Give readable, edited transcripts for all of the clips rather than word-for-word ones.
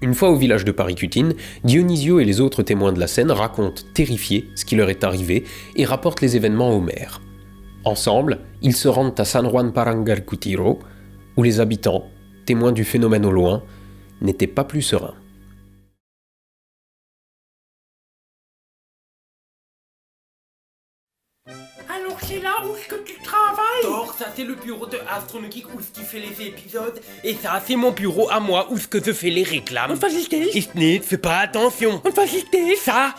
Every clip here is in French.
Une fois au village de Paricutin, Dionisio et les autres témoins de la scène racontent, terrifiés, ce qui leur est arrivé et rapportent les événements au maire. Ensemble, ils se rendent à San Juan Parangaricutiro, où les habitants, témoins du phénomène au loin, n'étaient pas plus sereins. Alors c'est là où est-ce que tu travailles? Thor, ça c'est le bureau de Astronogeek où tu fais les épisodes. Et ça c'est mon bureau à moi où ce que je fais les réclames. Und was ist das? Isn't, fais pas attention. Und was ist das? Ça,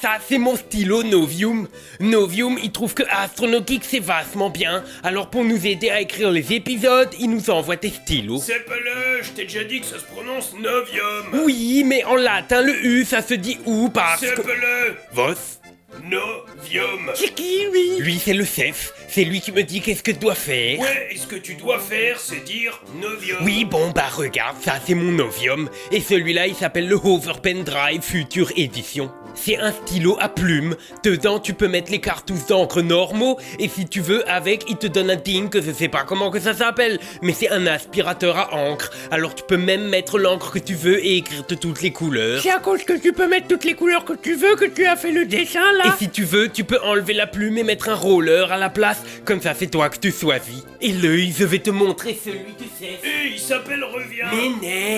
ça c'est mon stylo Novium. Novium, il trouve que Astronogeek c'est vachement bien. Alors pour nous aider à écrire les épisodes, il nous envoie des stylos. C'est pas le, je t'ai déjà dit que ça se prononce Novium. Oui, mais en latin le U ça se dit ou parce C'est que... pas le, Vos. Novium. C'est qui lui? Lui c'est le chef, c'est lui qui me dit qu'est-ce que je dois faire. Ouais, et ce que tu dois faire, c'est dire Novium. Oui, bon, bah regarde, ça c'est mon Novium. Et celui-là, il s'appelle le Hoverpen Drive Future Edition. C'est un stylo à plumes. Dedans, tu peux mettre les cartouches d'encre normaux. Et si tu veux, avec, il te donne un thing que je sais pas comment que ça s'appelle. Mais c'est un aspirateur à encre. Alors tu peux même mettre l'encre que tu veux et écrire de toutes les couleurs. C'est à cause que tu peux mettre toutes les couleurs que tu veux que tu as fait le dessin là? Et si tu veux, tu peux enlever la plume et mettre un roller à la place. Comme ça, c'est toi que tu choisis. Et l'œil, je vais te montrer celui que c'est. Et il s'appelle Reviens. Mais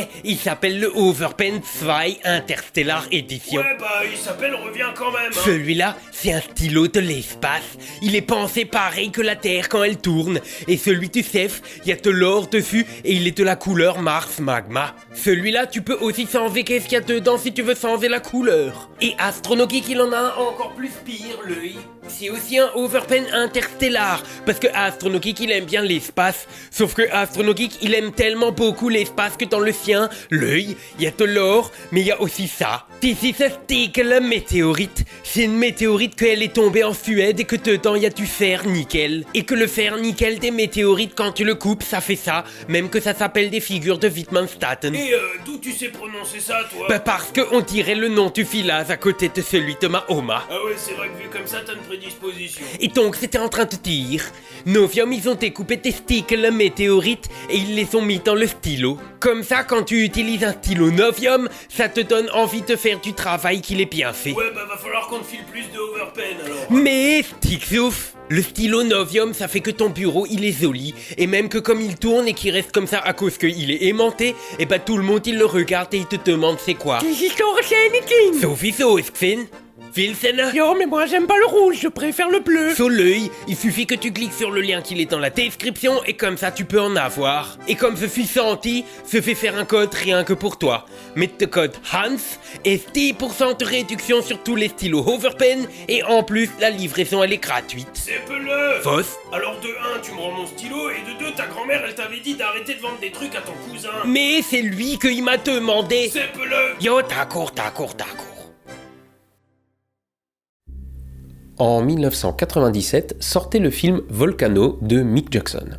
non, il s'appelle le Overpen 2 Interstellar Edition. Ouais, bah il s'appelle Reviens quand même. Hein. Celui-là, c'est un stylo de l'espace. Il est pensé pareil que la Terre quand elle tourne. Et celui du CEF, il y a de l'or dessus et il est de la couleur Mars Magma. Celui-là, tu peux aussi changer qu'est-ce qu'il y a dedans si tu veux changer la couleur. Et Astronogeek, il en a un encore plus pire, l'œil. C'est aussi un Overpen Interstellar, parce que Astronogeek il aime bien l'espace, sauf que Astronogeek il aime tellement beaucoup l'espace que dans le sien, l'œil, il y a de l'or, mais il y a aussi ça. Ici ça stick la météorite, c'est une météorite qu'elle est tombée en Suède et que dedans il y a du fer nickel. Et que le fer nickel des météorites quand tu le coupes ça fait ça, même que ça s'appelle des figures de Wittmann-Staten. Et d'où tu sais prononcer ça, toi? Bah parce que on dirait le nom du filage à côté de celui de Mahoma. Ah ouais, c'est vrai que vu comme ça, t'as une prédisposition. Et donc c'était en train de dire, Novium ils ont découpé tes sticks la météorite et ils les ont mis dans le stylo. Comme ça quand tu utilises un stylo Novium, ça te donne envie de faire du travail qu'il est bien fait. Ouais, bah va falloir qu'on te file plus de Overpen alors. Mais Sticksouf, le stylo Novium ça fait que ton bureau il est joli et même que comme il tourne et qu'il reste comme ça à cause qu'il est aimanté, et bah tout le monde il le regarde et il te demande c'est quoi. Das ist doch sehr niedlich. Sowieso, Sven. Wilson. Yo, mais moi j'aime pas le rouge, je préfère le bleu. Sur l'œil, il suffit que tu cliques sur le lien qui est dans la description et comme ça tu peux en avoir. Et comme je suis senti, je vais faire un code rien que pour toi. Mets le code HANS et 10% de réduction sur tous les stylos Overpen et en plus la livraison elle est gratuite. C'est peleux. Fausse. Alors de 1, tu me rends mon stylo et de 2, ta grand-mère elle t'avait dit d'arrêter de vendre des trucs à ton cousin. Mais c'est lui qu'il m'a demandé. C'est peleux. Yo, d'accord. En 1997 sortait le film Volcano de Mick Jackson.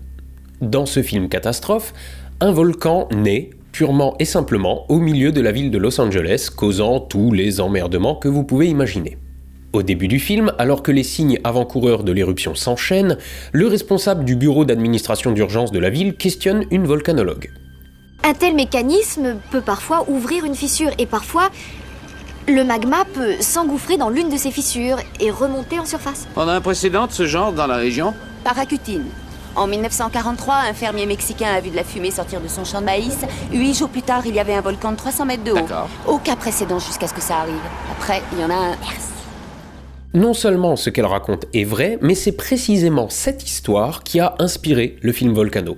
Dans ce film catastrophe, un volcan naît, purement et simplement, au milieu de la ville de Los Angeles, causant tous les emmerdements que vous pouvez imaginer. Au début du film, alors que les signes avant-coureurs de l'éruption s'enchaînent, le responsable du bureau d'administration d'urgence de la ville questionne une volcanologue. Un tel mécanisme peut parfois ouvrir une fissure et parfois, le magma peut s'engouffrer dans l'une de ces fissures et remonter en surface. On a un précédent de ce genre dans la région? Paracutine. En 1943, un fermier mexicain a vu de la fumée sortir de son champ de maïs. 8 jours plus tard, il y avait un volcan de 300 mètres de haut. D'accord. Aucun précédent jusqu'à ce que ça arrive. Après, il y en a un... Non seulement ce qu'elle raconte est vrai, mais c'est précisément cette histoire qui a inspiré le film Volcano.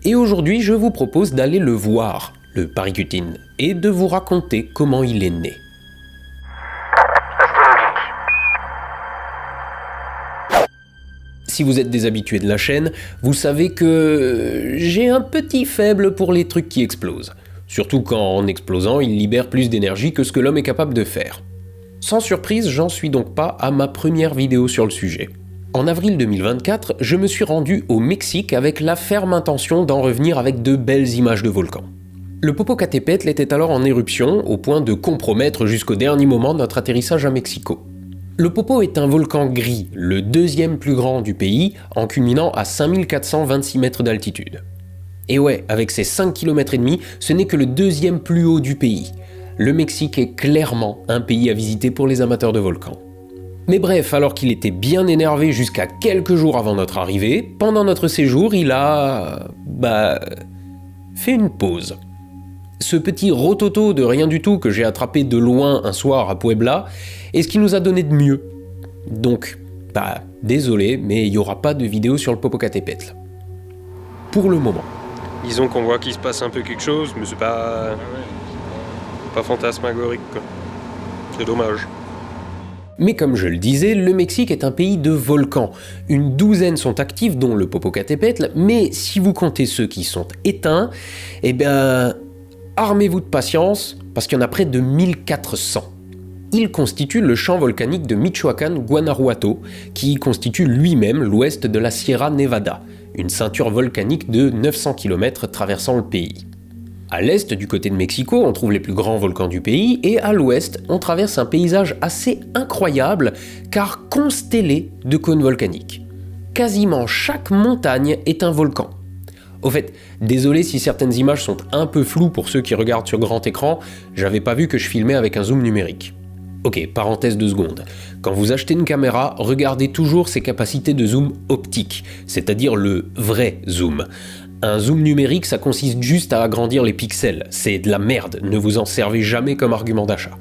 Et aujourd'hui, je vous propose d'aller le voir, le Paricutin, et de vous raconter comment il est né. Si vous êtes des habitués de la chaîne, vous savez que j'ai un petit faible pour les trucs qui explosent. Surtout quand, en explosant, ils libèrent plus d'énergie que ce que l'homme est capable de faire. Sans surprise, j'en suis donc pas à ma première vidéo sur le sujet. En avril 2024, je me suis rendu au Mexique avec la ferme intention d'en revenir avec de belles images de volcans. Le Popocatépetl était alors en éruption, au point de compromettre jusqu'au dernier moment notre atterrissage à Mexico. Le Popo est un volcan gris, le deuxième plus grand du pays, en culminant à 5426 mètres d'altitude. Et ouais, avec ses 5 km et demi, ce n'est que le deuxième plus haut du pays. le Mexique est clairement un pays à visiter pour les amateurs de volcans. Mais bref, alors qu'il était bien énervé jusqu'à quelques jours avant notre arrivée, pendant notre séjour, il a... fait une pause. Ce petit rototo de rien du tout que j'ai attrapé de loin un soir à Puebla est ce qui nous a donné de mieux. Donc, désolé, mais il n'y aura pas de vidéo sur le Popocatépetl. Pour le moment. Disons qu'on voit qu'il se passe un peu quelque chose, mais c'est pas fantasmagorique, quoi. C'est dommage. Mais comme je le disais, le Mexique est un pays de volcans. Une douzaine sont actifs, dont le Popocatépetl, mais si vous comptez ceux qui sont éteints, armez-vous de patience, parce qu'il y en a près de 1400. Il constitue le champ volcanique de Michoacán-Guanajuato, qui constitue lui-même l'ouest de la Sierra Nevada, une ceinture volcanique de 900 km traversant le pays. À l'est, du côté de Mexico, on trouve les plus grands volcans du pays, et à l'ouest, on traverse un paysage assez incroyable, car constellé de cônes volcaniques. Quasiment chaque montagne est un volcan. Au fait, désolé si certaines images sont un peu floues pour ceux qui regardent sur grand écran, j'avais pas vu que je filmais avec un zoom numérique. Ok, parenthèse 2 secondes. Quand vous achetez une caméra, regardez toujours ses capacités de zoom optique, c'est-à-dire le vrai zoom. Un zoom numérique, ça consiste juste à agrandir les pixels. C'est de la merde, ne vous en servez jamais comme argument d'achat.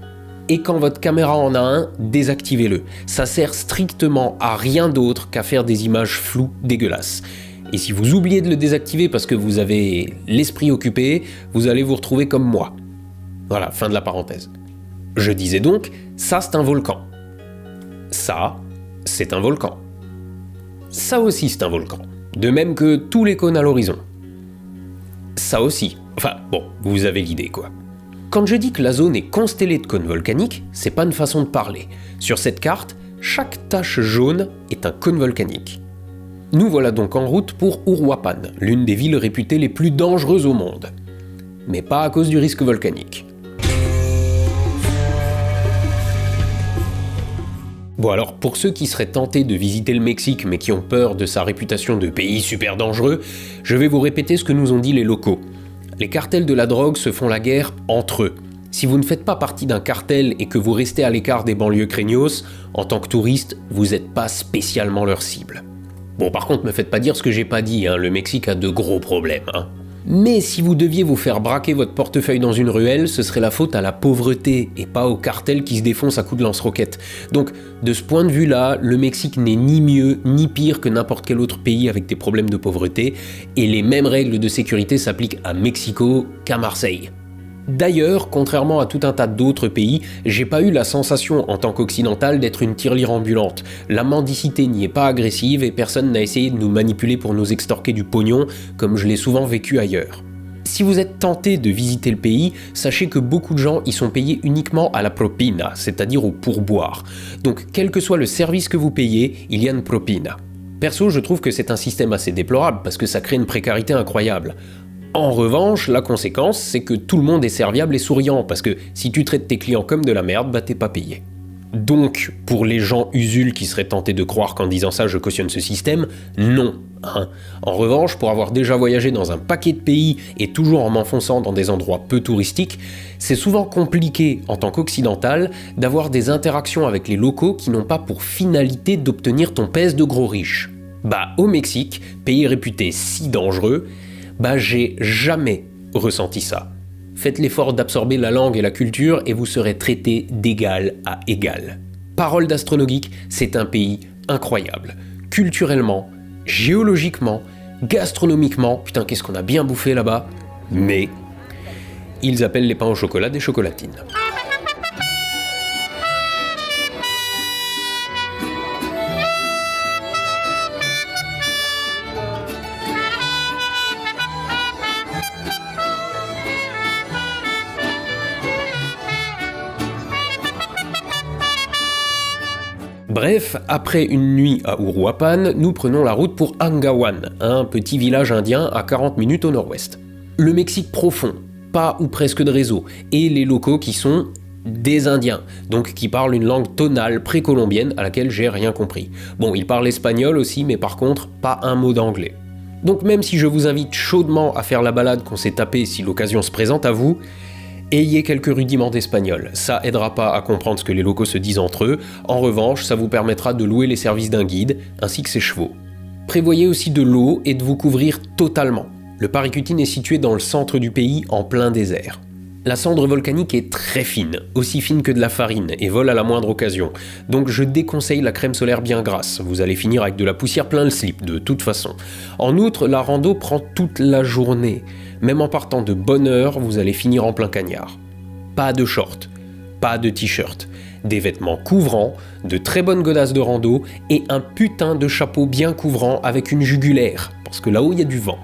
Et quand votre caméra en a un, désactivez-le. Ça sert strictement à rien d'autre qu'à faire des images floues dégueulasses. Et si vous oubliez de le désactiver parce que vous avez l'esprit occupé, vous allez vous retrouver comme moi. Voilà, fin de la parenthèse. Je disais donc, ça c'est un volcan. Ça, c'est un volcan. Ça aussi c'est un volcan. De même que tous les cônes à l'horizon. Ça aussi. Enfin, bon, vous avez l'idée, quoi. Quand je dis que la zone est constellée de cônes volcaniques, c'est pas une façon de parler. Sur cette carte, chaque tache jaune est un cône volcanique. Nous voilà donc en route pour Uruapan, l'une des villes réputées les plus dangereuses au monde. Mais pas à cause du risque volcanique. Bon alors, pour ceux qui seraient tentés de visiter le Mexique mais qui ont peur de sa réputation de pays super dangereux, je vais vous répéter ce que nous ont dit les locaux. Les cartels de la drogue se font la guerre entre eux. Si vous ne faites pas partie d'un cartel et que vous restez à l'écart des banlieues craignos, en tant que touriste, vous n'êtes pas spécialement leur cible. Bon, par contre, me faites pas dire ce que j'ai pas dit, le Mexique a de gros problèmes, Mais si vous deviez vous faire braquer votre portefeuille dans une ruelle, ce serait la faute à la pauvreté et pas au cartel qui se défonce à coups de lance-roquettes. Donc, de ce point de vue-là, le Mexique n'est ni mieux ni pire que n'importe quel autre pays avec des problèmes de pauvreté, et les mêmes règles de sécurité s'appliquent à Mexico qu'à Marseille. D'ailleurs, contrairement à tout un tas d'autres pays, j'ai pas eu la sensation en tant qu'occidental d'être une tirelire ambulante. La mendicité n'y est pas agressive et personne n'a essayé de nous manipuler pour nous extorquer du pognon, comme je l'ai souvent vécu ailleurs. Si vous êtes tenté de visiter le pays, sachez que beaucoup de gens y sont payés uniquement à la propina, c'est-à-dire au pourboire. Donc, quel que soit le service que vous payez, il y a une propina. Perso, je trouve que c'est un système assez déplorable parce que ça crée une précarité incroyable. En revanche, la conséquence, c'est que tout le monde est serviable et souriant, parce que si tu traites tes clients comme de la merde, t'es pas payé. Donc, pour les gens usuls qui seraient tentés de croire qu'en disant ça je cautionne ce système, non. En revanche, pour avoir déjà voyagé dans un paquet de pays et toujours en m'enfonçant dans des endroits peu touristiques, c'est souvent compliqué en tant qu'occidental d'avoir des interactions avec les locaux qui n'ont pas pour finalité d'obtenir ton pèse de gros riche. Au Mexique, pays réputé si dangereux, j'ai jamais ressenti ça. Faites l'effort d'absorber la langue et la culture et vous serez traité d'égal à égal. Parole d'astronogeek, c'est un pays incroyable. Culturellement, géologiquement, gastronomiquement, putain qu'est-ce qu'on a bien bouffé là-bas, mais ils appellent les pains au chocolat des chocolatines. Bref, après une nuit à Uruapan, nous prenons la route pour Angawan, un petit village indien à 40 minutes au nord-ouest. Le Mexique profond, pas ou presque de réseau, et les locaux qui sont des Indiens, donc qui parlent une langue tonale précolombienne à laquelle j'ai rien compris. Bon, ils parlent espagnol aussi, mais par contre, pas un mot d'anglais. Donc même si je vous invite chaudement à faire la balade qu'on s'est tapée si l'occasion se présente à vous, Ayez quelques rudiments d'espagnol, ça aidera pas à comprendre ce que les locaux se disent entre eux, en revanche ça vous permettra de louer les services d'un guide, ainsi que ses chevaux. Prévoyez aussi de l'eau et de vous couvrir totalement. Le Paricutín est situé dans le centre du pays, en plein désert. La cendre volcanique est très fine, aussi fine que de la farine, et vole à la moindre occasion. Donc je déconseille la crème solaire bien grasse, vous allez finir avec de la poussière plein le slip, de toute façon. En outre, la rando prend toute la journée. Même en partant de bonne heure, vous allez finir en plein cagnard. Pas de short, pas de t-shirt, des vêtements couvrants, de très bonnes godasses de rando, et un putain de chapeau bien couvrant avec une jugulaire, parce que là-haut il y a du vent.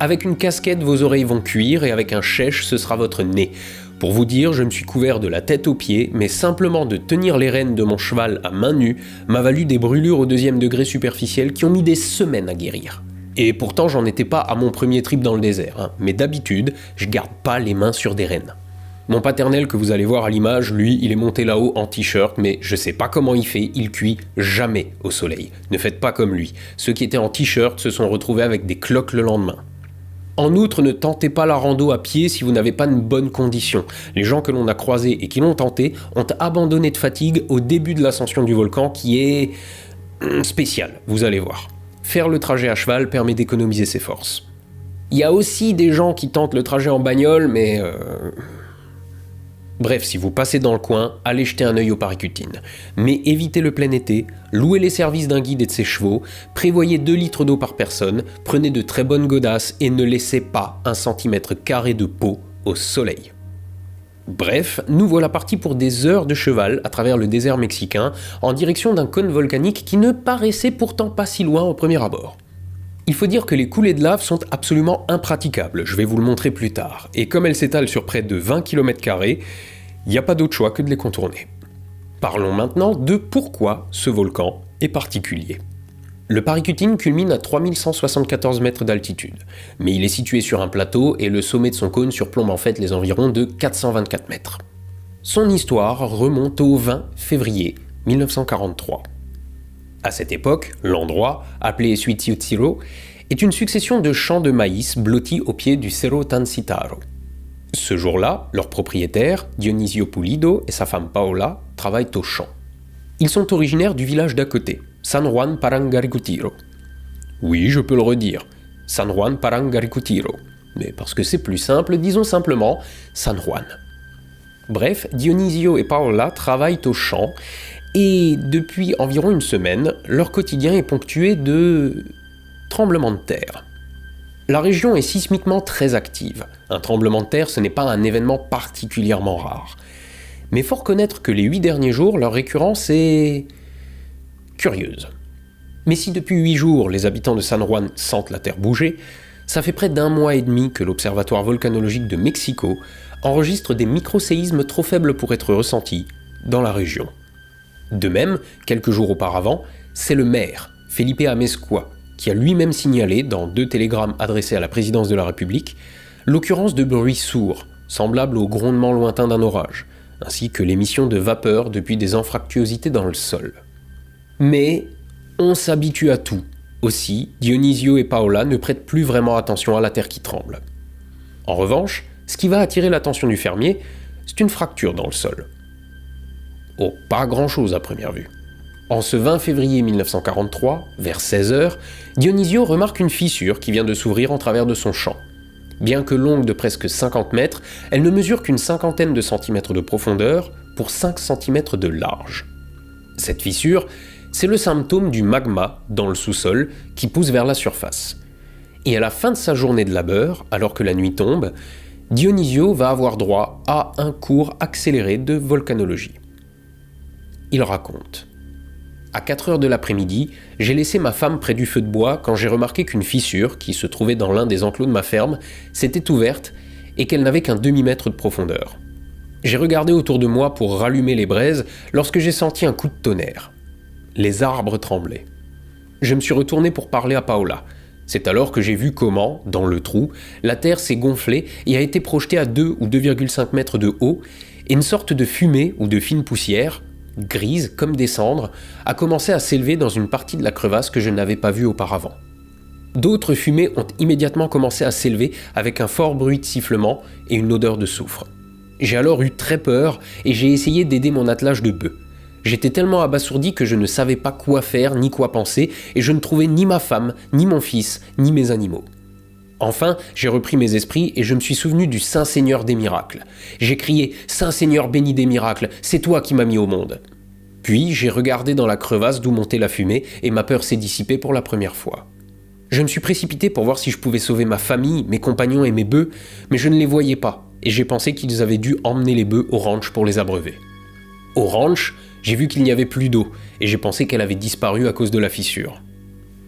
Avec une casquette, vos oreilles vont cuire et avec un chèche, ce sera votre nez. Pour vous dire, je me suis couvert de la tête aux pieds, mais simplement de tenir les rênes de mon cheval à main nue m'a valu des brûlures au 2e degré superficiel qui ont mis des semaines à guérir. Et pourtant, j'en étais pas à mon premier trip dans le désert, mais d'habitude, je garde pas les mains sur des rênes. Mon paternel que vous allez voir à l'image, lui, il est monté là-haut en t-shirt, mais je sais pas comment il fait, il cuit jamais au soleil. Ne faites pas comme lui. Ceux qui étaient en t-shirt se sont retrouvés avec des cloques le lendemain. En outre, ne tentez pas la rando à pied si vous n'avez pas une bonne condition. Les gens que l'on a croisés et qui l'ont tenté ont abandonné de fatigue au début de l'ascension du volcan qui est spécial, vous allez voir. Faire le trajet à cheval permet d'économiser ses forces. Il y a aussi des gens qui tentent le trajet en bagnole, mais... Bref, si vous passez dans le coin, allez jeter un œil au Paricutín. Mais évitez le plein été, louez les services d'un guide et de ses chevaux, prévoyez 2 litres d'eau par personne, prenez de très bonnes godasses et ne laissez pas 1 cm² de peau au soleil. Bref, nous voilà partis pour des heures de cheval à travers le désert mexicain en direction d'un cône volcanique qui ne paraissait pourtant pas si loin au premier abord. Il faut dire que les coulées de lave sont absolument impraticables, je vais vous le montrer plus tard, et comme elles s'étalent sur près de 20 km², il n'y a pas d'autre choix que de les contourner. Parlons maintenant de pourquoi ce volcan est particulier. Le Paricutín culmine à 3174 mètres d'altitude, mais il est situé sur un plateau et le sommet de son cône surplombe en fait les environs de 424 mètres. Son histoire remonte au 20 février 1943. À cette époque, l'endroit, appelé Suitsiutsiro, est une succession de champs de maïs blottis au pied du Cerro Tancitaro. Ce jour-là, leur propriétaire, Dionisio Pulido, et sa femme Paola travaillent aux champs. Ils sont originaires du village d'à côté, San Juan Parangaricutiro. Oui, je peux le redire, San Juan Parangaricutiro. Mais parce que c'est plus simple, disons simplement San Juan. Bref, Dionisio et Paola travaillent aux champs, et depuis environ une semaine, leur quotidien est ponctué de tremblements de terre. La région est sismiquement très active. Un tremblement de terre, ce n'est pas un événement particulièrement rare. Mais faut reconnaître que les 8 derniers jours, leur récurrence est... curieuse. Mais si depuis 8 jours, les habitants de San Juan sentent la terre bouger, ça fait près d'1 mois et demi que l'Observatoire volcanologique de Mexico enregistre des microséismes trop faibles pour être ressentis dans la région. De même, quelques jours auparavant, c'est le maire, Felipe Amezcua, qui a lui-même signalé, dans 2 télégrammes adressés à la présidence de la République, l'occurrence de bruits sourds, semblables au grondement lointain d'un orage, ainsi que l'émission de vapeur depuis des anfractuosités dans le sol. Mais on s'habitue à tout. Aussi, Dionisio et Paola ne prêtent plus vraiment attention à la terre qui tremble. En revanche, ce qui va attirer l'attention du fermier, c'est une fracture dans le sol. Oh, pas grand-chose à première vue. En ce 20 février 1943, vers 16h, Dionisio remarque une fissure qui vient de s'ouvrir en travers de son champ. Bien que longue de presque 50 mètres, elle ne mesure qu'une 50aine de centimètres de profondeur pour 5 cm de large. Cette fissure, c'est le symptôme du magma dans le sous-sol qui pousse vers la surface. Et à la fin de sa journée de labeur, alors que la nuit tombe, Dionisio va avoir droit à un cours accéléré de volcanologie. Il raconte. À 4h de l'après-midi, j'ai laissé ma femme près du feu de bois quand j'ai remarqué qu'une fissure, qui se trouvait dans l'un des enclos de ma ferme, s'était ouverte et qu'elle n'avait qu'un demi-mètre de profondeur. J'ai regardé autour de moi pour rallumer les braises lorsque j'ai senti un coup de tonnerre. Les arbres tremblaient. Je me suis retourné pour parler à Paola. C'est alors que j'ai vu comment, dans le trou, la terre s'est gonflée et a été projetée à 2 ou 2,5 mètres de haut, et une sorte de fumée ou de fine poussière, grise comme des cendres, a commencé à s'élever dans une partie de la crevasse que je n'avais pas vue auparavant. D'autres fumées ont immédiatement commencé à s'élever avec un fort bruit de sifflement et une odeur de soufre. J'ai alors eu très peur et j'ai essayé d'aider mon attelage de bœufs. J'étais tellement abasourdi que je ne savais pas quoi faire ni quoi penser et je ne trouvais ni ma femme, ni mon fils, ni mes animaux. Enfin, j'ai repris mes esprits et je me suis souvenu du Saint Seigneur des miracles. J'ai crié « Saint Seigneur béni des miracles, c'est toi qui m'as mis au monde !» Puis j'ai regardé dans la crevasse d'où montait la fumée et ma peur s'est dissipée pour la première fois. Je me suis précipité pour voir si je pouvais sauver ma famille, mes compagnons et mes bœufs, mais je ne les voyais pas et j'ai pensé qu'ils avaient dû emmener les bœufs au ranch pour les abreuver. Au ranch, j'ai vu qu'il n'y avait plus d'eau et j'ai pensé qu'elle avait disparu à cause de la fissure.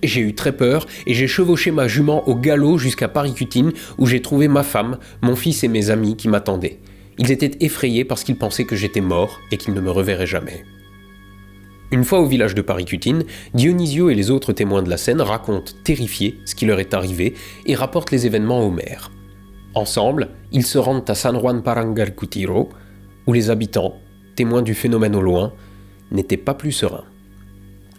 J'ai eu très peur et j'ai chevauché ma jument au galop jusqu'à Paricutin où j'ai trouvé ma femme, mon fils et mes amis qui m'attendaient. Ils étaient effrayés parce qu'ils pensaient que j'étais mort et qu'ils ne me reverraient jamais. Une fois au village de Paricutin, Dionisio et les autres témoins de la scène racontent, terrifiés, ce qui leur est arrivé et rapportent les événements au maire. Ensemble, ils se rendent à San Juan Parangarcutiro, où les habitants, témoins du phénomène au loin, n'étaient pas plus sereins.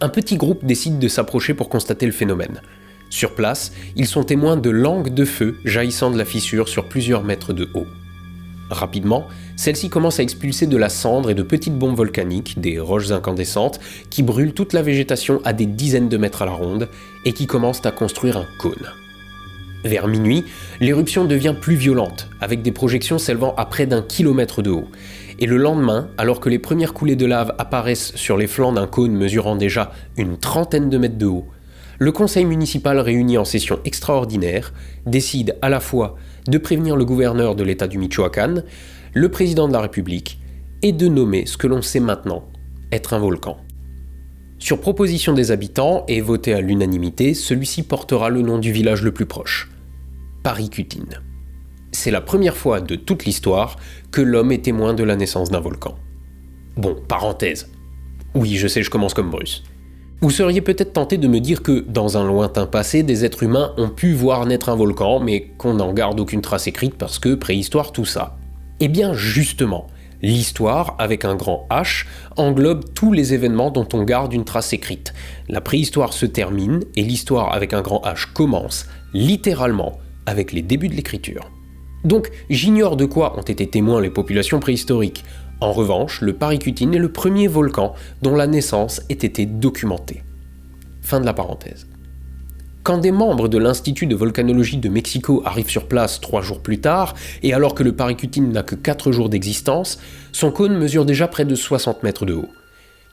Un petit groupe décide de s'approcher pour constater le phénomène. Sur place, ils sont témoins de langues de feu jaillissant de la fissure sur plusieurs mètres de haut. Rapidement, celle-ci commence à expulser de la cendre et de petites bombes volcaniques, des roches incandescentes, qui brûlent toute la végétation à des dizaines de mètres à la ronde et qui commencent à construire un cône. Vers minuit, l'éruption devient plus violente, avec des projections s'élevant à près d'1 kilomètre de haut. Et le lendemain, alors que les premières coulées de lave apparaissent sur les flancs d'un cône mesurant déjà une trentaine de mètres de haut, le conseil municipal réuni en session extraordinaire décide à la fois de prévenir le gouverneur de l'État du Michoacán, le président de la République, et de nommer ce que l'on sait maintenant être un volcan. Sur proposition des habitants et voté à l'unanimité, celui-ci portera le nom du village le plus proche, Paricutin. C'est la première fois de toute l'histoire que l'homme est témoin de la naissance d'un volcan. Bon, parenthèse. Oui, je sais, je commence comme Bruce. Vous seriez peut-être tenté de me dire que, dans un lointain passé, des êtres humains ont pu voir naître un volcan, mais qu'on n'en garde aucune trace écrite parce que préhistoire tout ça. Eh bien, justement, l'histoire, avec un grand H, englobe tous les événements dont on garde une trace écrite. La préhistoire se termine et l'histoire avec un grand H commence, littéralement, avec les débuts de l'écriture. Donc, j'ignore de quoi ont été témoins les populations préhistoriques. En revanche, le Paricutin est le premier volcan dont la naissance ait été documentée. Fin de la parenthèse. Quand des membres de l'Institut de volcanologie de Mexico arrivent sur place 3 jours plus tard, et alors que le Paricutin n'a que 4 jours d'existence, son cône mesure déjà près de 60 mètres de haut.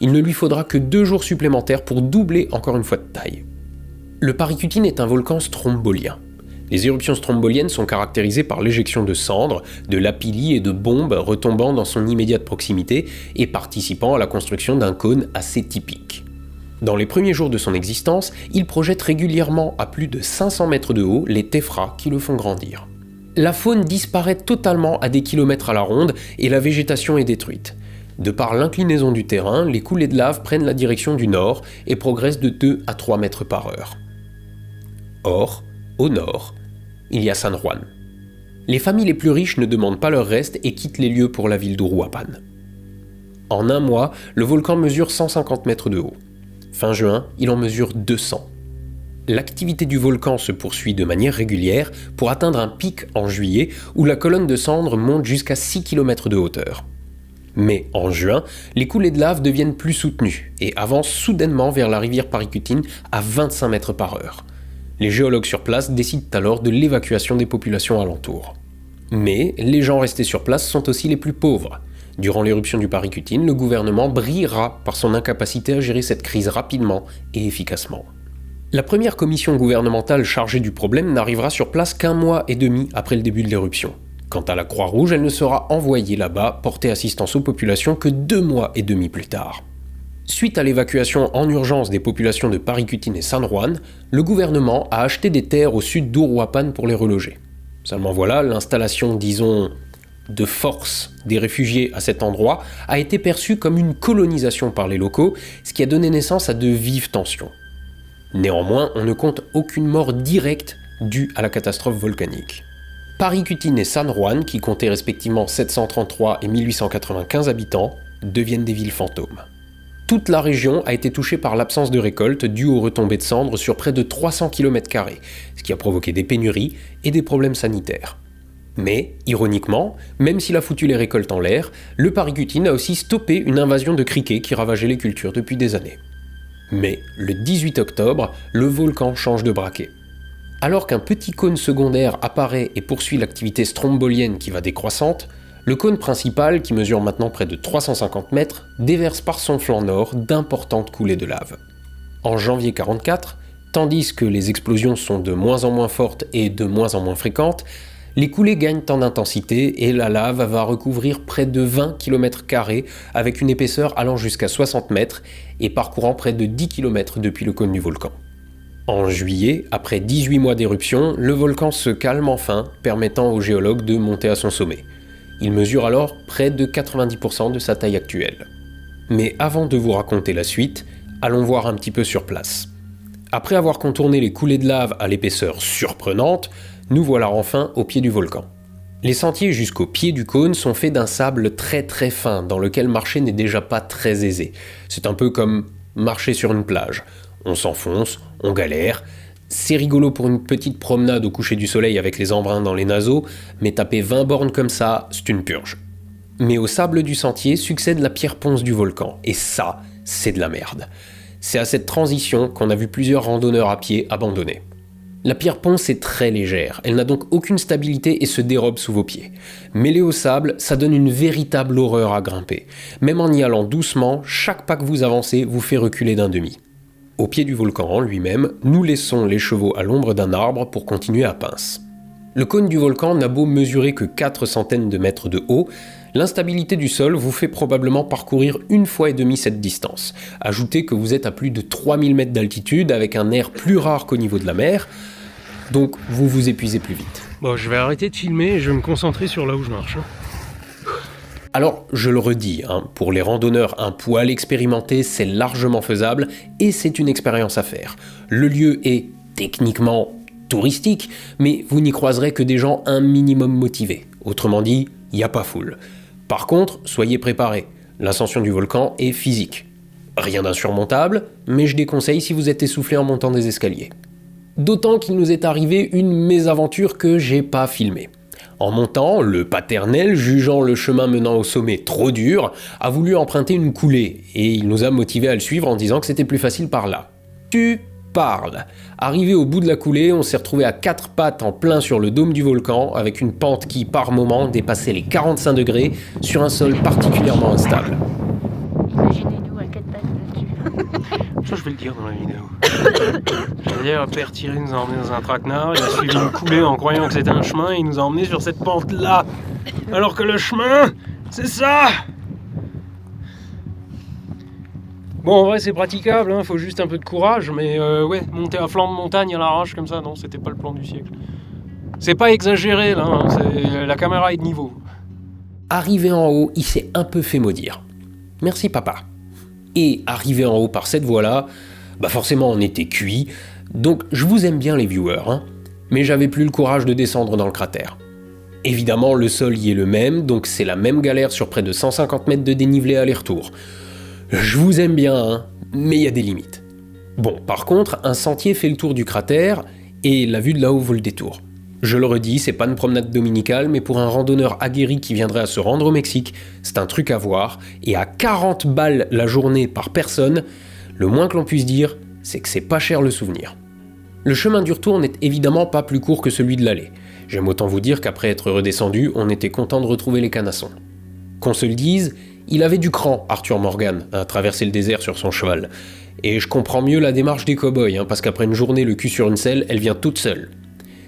Il ne lui faudra que 2 jours supplémentaires pour doubler encore une fois de taille. Le Paricutin est un volcan strombólien. Les éruptions stromboliennes sont caractérisées par l'éjection de cendres, de lapilli et de bombes retombant dans son immédiate proximité et participant à la construction d'un cône assez typique. Dans les premiers jours de son existence, il projette régulièrement à plus de 500 mètres de haut les téphras qui le font grandir. La faune disparaît totalement à des kilomètres à la ronde et la végétation est détruite. De par l'inclinaison du terrain, les coulées de lave prennent la direction du nord et progressent de 2 à 3 mètres par heure. Or, au nord, il y a San Juan. Les familles les plus riches ne demandent pas leur reste et quittent les lieux pour la ville d'Uruapan. En un mois, le volcan mesure 150 mètres de haut. Fin juin, il en mesure 200. L'activité du volcan se poursuit de manière régulière pour atteindre un pic en juillet où la colonne de cendres monte jusqu'à 6 km de hauteur. Mais en juin, les coulées de lave deviennent plus soutenues et avancent soudainement vers la rivière Paricutin à 25 mètres par heure. Les géologues sur place décident alors de l'évacuation des populations alentours. Mais les gens restés sur place sont aussi les plus pauvres. Durant l'éruption du Paricutin, le gouvernement brillera par son incapacité à gérer cette crise rapidement et efficacement. La première commission gouvernementale chargée du problème n'arrivera sur place qu'1 mois et demi après le début de l'éruption. Quant à la Croix-Rouge, elle ne sera envoyée là-bas porter assistance aux populations que 2 mois et demi plus tard. Suite à l'évacuation en urgence des populations de Paricutin et San Juan, le gouvernement a acheté des terres au sud d'Uruapan pour les reloger. Seulement voilà, l'installation, disons, de force des réfugiés à cet endroit a été perçue comme une colonisation par les locaux, ce qui a donné naissance à de vives tensions. Néanmoins, on ne compte aucune mort directe due à la catastrophe volcanique. Paricutin et San Juan, qui comptaient respectivement 733 et 1895 habitants, deviennent des villes fantômes. Toute la région a été touchée par l'absence de récolte due aux retombées de cendres sur près de 300 km², ce qui a provoqué des pénuries et des problèmes sanitaires. Mais, ironiquement, même s'il a foutu les récoltes en l'air, le Paricutin a aussi stoppé une invasion de criquets qui ravageait les cultures depuis des années. Mais, le 18 octobre, le volcan change de braquet. Alors qu'un petit cône secondaire apparaît et poursuit l'activité strombolienne qui va décroissante, le cône principal, qui mesure maintenant près de 350 mètres, déverse par son flanc nord d'importantes coulées de lave. En janvier 1944, tandis que les explosions sont de moins en moins fortes et de moins en moins fréquentes, les coulées gagnent en intensité et la lave va recouvrir près de 20 km² avec une épaisseur allant jusqu'à 60 mètres et parcourant près de 10 km depuis le cône du volcan. En juillet, après 18 mois d'éruption, le volcan se calme enfin, permettant aux géologues de monter à son sommet. Il mesure alors près de 90% de sa taille actuelle. Mais avant de vous raconter la suite, allons voir un petit peu sur place. Après avoir contourné les coulées de lave à l'épaisseur surprenante, nous voilà enfin au pied du volcan. Les sentiers jusqu'au pied du cône sont faits d'un sable très très fin, dans lequel marcher n'est déjà pas très aisé. C'est un peu comme marcher sur une plage. On s'enfonce, on galère. C'est rigolo pour une petite promenade au coucher du soleil avec les embruns dans les naseaux, mais taper 20 bornes comme ça, c'est une purge. Mais au sable du sentier succède la pierre ponce du volcan, et ça, c'est de la merde. C'est à cette transition qu'on a vu plusieurs randonneurs à pied abandonner. La pierre ponce est très légère, elle n'a donc aucune stabilité et se dérobe sous vos pieds. Mêlée au sable, ça donne une véritable horreur à grimper. Même en y allant doucement, chaque pas que vous avancez vous fait reculer d'un demi. Au pied du volcan lui-même, nous laissons les chevaux à l'ombre d'un arbre pour continuer à pince. Le cône du volcan n'a beau mesurer que 400 de mètres de haut, l'instabilité du sol vous fait probablement parcourir 1,5 fois cette distance. Ajoutez que vous êtes à plus de 3000 mètres d'altitude avec un air plus rare qu'au niveau de la mer, donc vous vous épuisez plus vite. Bon, je vais arrêter de filmer et je vais me concentrer sur là où je marche. Alors, je le redis, pour les randonneurs un poil expérimentés, c'est largement faisable et c'est une expérience à faire. Le lieu est techniquement touristique, mais vous n'y croiserez que des gens un minimum motivés. Autrement dit, il n'y a pas foule. Par contre, soyez préparés, l'ascension du volcan est physique. Rien d'insurmontable, mais je déconseille si vous êtes essoufflé en montant des escaliers. D'autant qu'il nous est arrivé une mésaventure que j'ai pas filmée. En montant, le paternel, jugeant le chemin menant au sommet trop dur, a voulu emprunter une coulée, et il nous a motivés à le suivre en disant que c'était plus facile par là. Tu parles. Arrivé au bout de la coulée, on s'est retrouvé à 4 pattes en plein sur le dôme du volcan, avec une pente qui, par moments, dépassait les 45 degrés, sur un sol particulièrement instable. Imaginez-nous à 4 pattes là-dessus. Ça, je vais le dire dans la vidéo. C'est-à-dire, Père Thierry nous a emmenés dans un traquenard, il a suivi une coulée en croyant que c'était un chemin, et il nous a emmenés sur cette pente-là. Alors que le chemin, c'est ça! Bon, en vrai, c'est praticable, faut juste un peu de courage, mais ouais, monter à flanc de montagne à l'arrache comme ça, non, c'était pas le plan du siècle. C'est pas exagéré, là, la caméra est de niveau. Arrivé en haut, il s'est un peu fait maudire. Merci papa. Et arrivé en haut par cette voie-là, forcément on était cuit, donc je vous aime bien les viewers, mais j'avais plus le courage de descendre dans le cratère. Évidemment, le sol y est le même, donc c'est la même galère sur près de 150 mètres de dénivelé aller-retour. Je vous aime bien, mais il y a des limites. Bon, par contre, un sentier fait le tour du cratère, et la vue de là-haut vaut le détour. Je le redis, c'est pas une promenade dominicale, mais pour un randonneur aguerri qui viendrait à se rendre au Mexique, c'est un truc à voir, et à 40 balles la journée par personne, le moins que l'on puisse dire, c'est que c'est pas cher le souvenir. Le chemin du retour n'est évidemment pas plus court que celui de l'aller. J'aime autant vous dire qu'après être redescendu, on était content de retrouver les canassons. Qu'on se le dise, il avait du cran, Arthur Morgan, à traverser le désert sur son cheval. Et je comprends mieux la démarche des cow-boys, parce qu'après une journée le cul sur une selle, elle vient toute seule.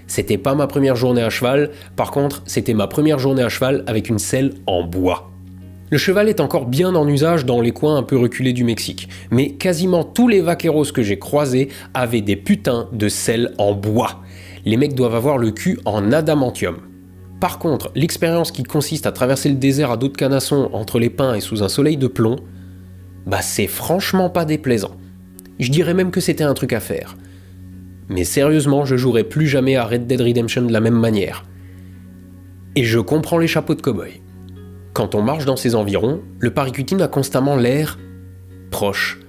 C'était pas ma première journée à cheval, par contre, c'était ma première journée à cheval avec une selle en bois. Le cheval est encore bien en usage dans les coins un peu reculés du Mexique, mais quasiment tous les vaqueros que j'ai croisés avaient des putains de selles en bois. Les mecs doivent avoir le cul en adamantium. Par contre, l'expérience qui consiste à traverser le désert à dos de canasson entre les pins et sous un soleil de plomb, c'est franchement pas déplaisant. Je dirais même que c'était un truc à faire. Mais sérieusement, je jouerai plus jamais à Red Dead Redemption de la même manière. Et je comprends les chapeaux de cow-boy. Quand on marche dans ses environs, le Paricutin a constamment l'air proche,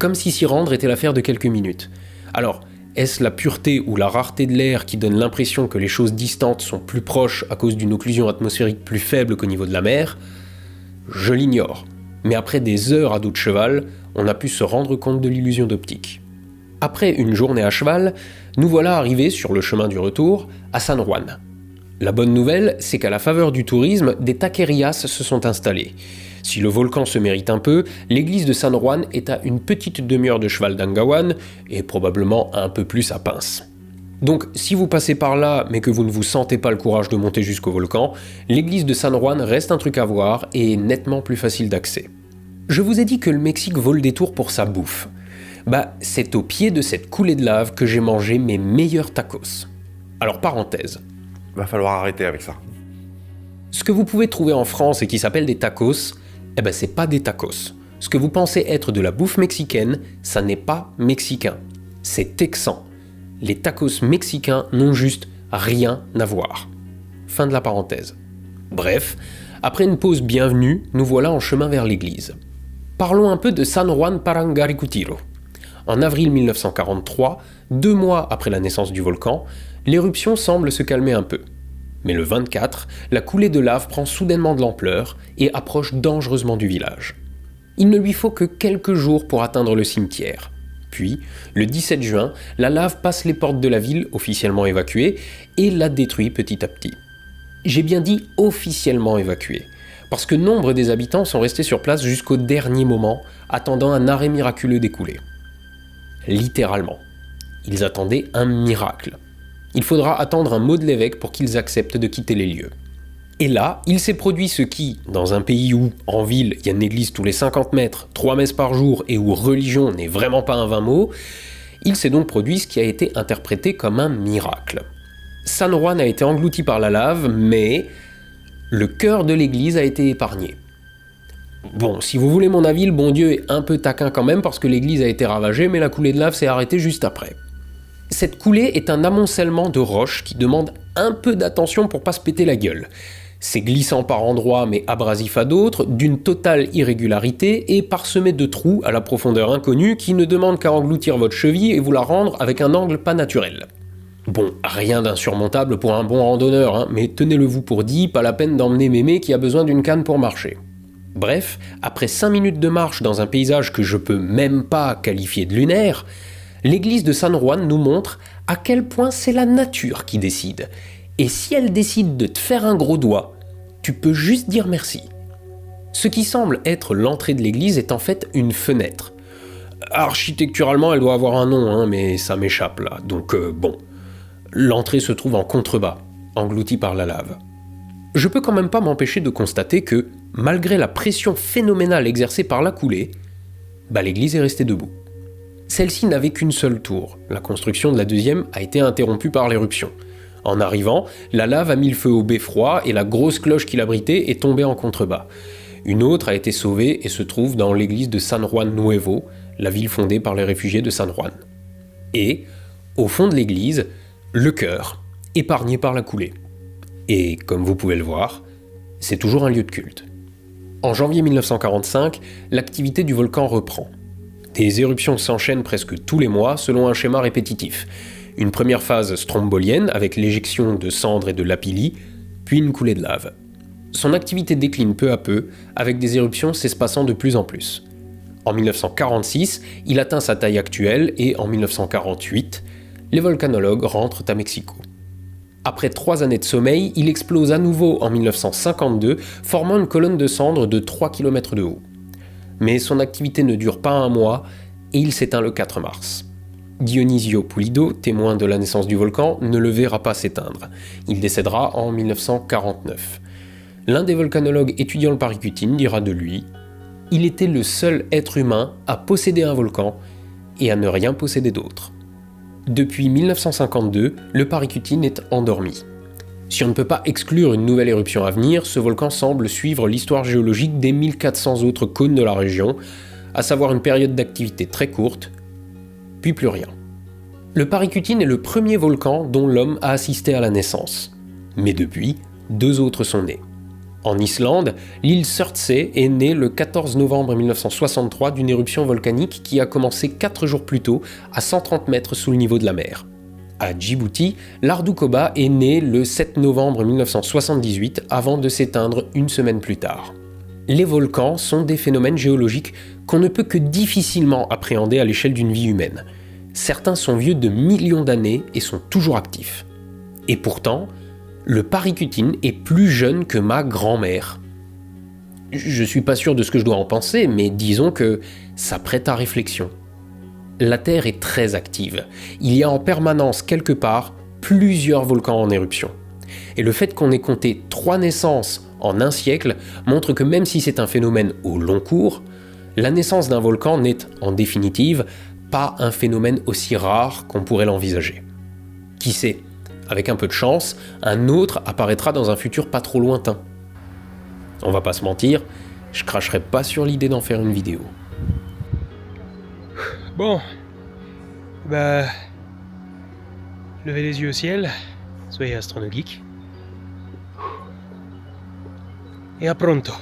comme si s'y rendre était l'affaire de quelques minutes. Alors, Est-ce la pureté ou la rareté de l'air qui donne l'impression que les choses distantes sont plus proches à cause d'une occlusion atmosphérique plus faible qu'au niveau de la mer? Je l'ignore, mais après des heures à dos de cheval, on a pu se rendre compte de l'illusion d'optique. Après une journée à cheval, nous voilà arrivés sur le chemin du retour à San Juan. La bonne nouvelle, c'est qu'à la faveur du tourisme, des taquerias se sont installées. Si le volcan se mérite un peu, l'église de San Juan est à une petite demi-heure de cheval d'Angawan et probablement un peu plus à pince. Donc si vous passez par là mais que vous ne vous sentez pas le courage de monter jusqu'au volcan, l'église de San Juan reste un truc à voir et est nettement plus facile d'accès. Je vous ai dit que le Mexique vaut le détour pour sa bouffe. C'est au pied de cette coulée de lave que j'ai mangé mes meilleurs tacos. Alors parenthèse. Va falloir arrêter avec ça. Ce que vous pouvez trouver en France et qui s'appelle des tacos, c'est pas des tacos. Ce que vous pensez être de la bouffe mexicaine, ça n'est pas mexicain. C'est texan. Les tacos mexicains n'ont juste rien à voir. Fin de la parenthèse. Bref, après une pause bienvenue, nous voilà en chemin vers l'église. Parlons un peu de San Juan Parangaricutiro. En avril 1943, 2 mois après la naissance du volcan, l'éruption semble se calmer un peu. Mais le 24, la coulée de lave prend soudainement de l'ampleur et approche dangereusement du village. Il ne lui faut que quelques jours pour atteindre le cimetière. Puis, le 17 juin, la lave passe les portes de la ville, officiellement évacuée, et la détruit petit à petit. J'ai bien dit officiellement évacuée, parce que nombre des habitants sont restés sur place jusqu'au dernier moment, attendant un arrêt miraculeux d'écouler. Littéralement. Ils attendaient un miracle. Il faudra attendre un mot de l'évêque pour qu'ils acceptent de quitter les lieux. Et là, il s'est produit ce qui, dans un pays où, en ville, il y a une église tous les 50 mètres, 3 messes par jour et où religion n'est vraiment pas un vain mot, il s'est donc produit ce qui a été interprété comme un miracle. San Juan a été englouti par la lave, mais le cœur de l'église a été épargné. Bon, si vous voulez mon avis, le bon Dieu est un peu taquin quand même parce que l'église a été ravagée, mais la coulée de lave s'est arrêtée juste après. Cette coulée est un amoncellement de roches qui demande un peu d'attention pour pas se péter la gueule. C'est glissant par endroits mais abrasif à d'autres, d'une totale irrégularité et parsemé de trous à la profondeur inconnue qui ne demandent qu'à engloutir votre cheville et vous la rendre avec un angle pas naturel. Bon, rien d'insurmontable pour un bon randonneur, mais tenez-le vous pour dit, pas la peine d'emmener mémé qui a besoin d'une canne pour marcher. Bref, après 5 minutes de marche dans un paysage que je peux même pas qualifier de lunaire, l'église de San Juan nous montre à quel point c'est la nature qui décide. Et si elle décide de te faire un gros doigt, tu peux juste dire merci. Ce qui semble être l'entrée de l'église est en fait une fenêtre. Architecturalement, elle doit avoir un nom, mais ça m'échappe là, donc bon. L'entrée se trouve en contrebas, engloutie par la lave. Je peux quand même pas m'empêcher de constater que, malgré la pression phénoménale exercée par la coulée, l'église est restée debout. Celle-ci n'avait qu'une seule tour. La construction de la deuxième a été interrompue par l'éruption. En arrivant, la lave a mis le feu au beffroi et la grosse cloche qui l'abritait est tombée en contrebas. Une autre a été sauvée et se trouve dans l'église de San Juan Nuevo, la ville fondée par les réfugiés de San Juan. Et, au fond de l'église, le chœur, épargné par la coulée. Et, comme vous pouvez le voir, c'est toujours un lieu de culte. En janvier 1945, l'activité du volcan reprend. Des éruptions s'enchaînent presque tous les mois selon un schéma répétitif. Une première phase strombolienne avec l'éjection de cendres et de lapilli, puis une coulée de lave. Son activité décline peu à peu, avec des éruptions s'espacant de plus en plus. En 1946, il atteint sa taille actuelle et en 1948, les volcanologues rentrent à Mexico. Après 3 années de sommeil, il explose à nouveau en 1952, formant une colonne de cendres de 3 km de haut. Mais son activité ne dure pas un mois et il s'éteint le 4 mars. Dionisio Pulido, témoin de la naissance du volcan, ne le verra pas s'éteindre. Il décédera en 1949. L'un des volcanologues étudiant le Paricutín dira de lui « Il était le seul être humain à posséder un volcan et à ne rien posséder d'autre. » Depuis 1952, le Paricutín est endormi. Si on ne peut pas exclure une nouvelle éruption à venir, ce volcan semble suivre l'histoire géologique des 1400 autres cônes de la région, à savoir une période d'activité très courte, puis plus rien. Le Paricutín est le premier volcan dont l'homme a assisté à la naissance. Mais depuis, 2 autres sont nés. En Islande, l'île Surtsey est née le 14 novembre 1963 d'une éruption volcanique qui a commencé 4 jours plus tôt, à 130 mètres sous le niveau de la mer. À Djibouti, l'Ardoukoba est né le 7 novembre 1978 avant de s'éteindre une semaine plus tard. Les volcans sont des phénomènes géologiques qu'on ne peut que difficilement appréhender à l'échelle d'une vie humaine. Certains sont vieux de millions d'années et sont toujours actifs. Et pourtant, le Paricutin est plus jeune que ma grand-mère. Je suis pas sûr de ce que je dois en penser, mais disons que ça prête à réflexion. La Terre est très active. Il y a en permanence quelque part plusieurs volcans en éruption. Et le fait qu'on ait compté 3 naissances en un siècle montre que même si c'est un phénomène au long cours, la naissance d'un volcan n'est, en définitive, pas un phénomène aussi rare qu'on pourrait l'envisager. Qui sait ? Avec un peu de chance, un autre apparaîtra dans un futur pas trop lointain. On va pas se mentir, je cracherai pas sur l'idée d'en faire une vidéo. Bon, levez les yeux au ciel, soyez astronogeek. Et à pronto.